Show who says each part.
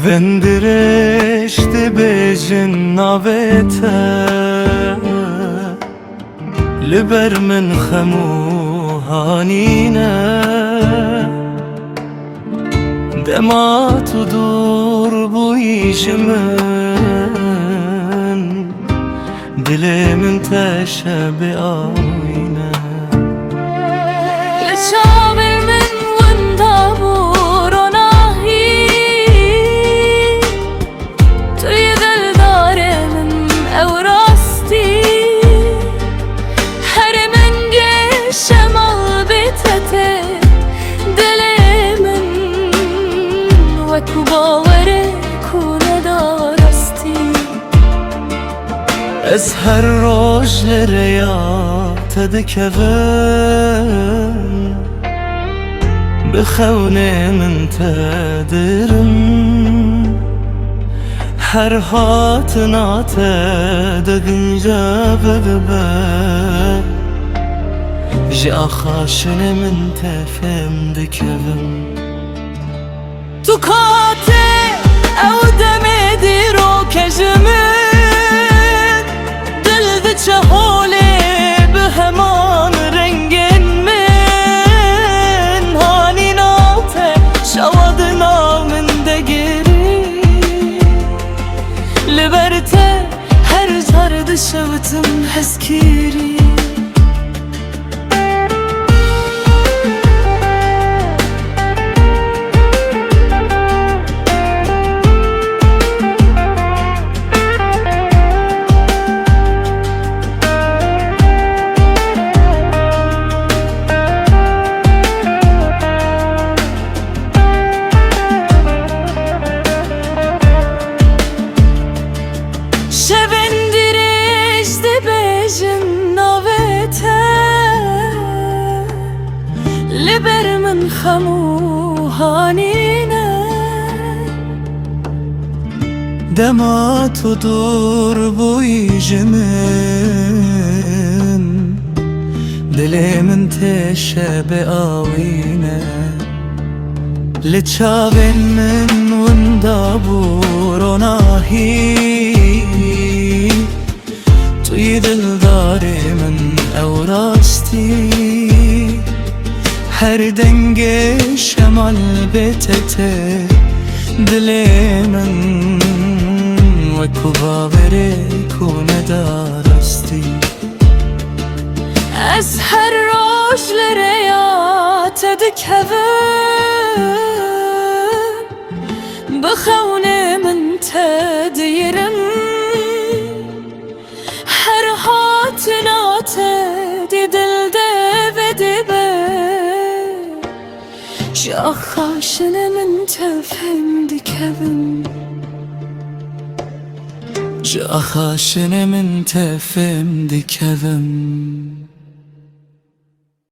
Speaker 1: Şevendireşti bejin navete Liber min xemu hanine Dema tudur bu işimin Dilimin teşebi ayne
Speaker 2: لشابر من وندابور وناهي توی دلدار من او راستی هر من شمال بیتته دل من وکو باوره کونه دارستی
Speaker 1: Ez her rojlere yat dikevim Bixevne min tedirim Her hatına tedegince bebe Ji axaşine min tefem dikevim
Speaker 2: Tu kate ew demedi rokejimin Dildi çehole bi heman rengin min Haninate şavadına min de geri Liberte her cardı şevtim heskiri Şevendireşti bejin navete Liber min xemu hanine
Speaker 1: Dema tudur bu işimin Dilimin teşebi avine Liçavin min windabur onahi Tuyi dildari min ew rasti Her denge şemal betete Dilimin وکو باوره کونه دارستی
Speaker 2: از هر روزlere yat dikevim Bixevne min tedirim Her hatına tedi dilde ve dibe Ji axaşine min tefem dikevim
Speaker 1: Ji axaşine min tefem dikevim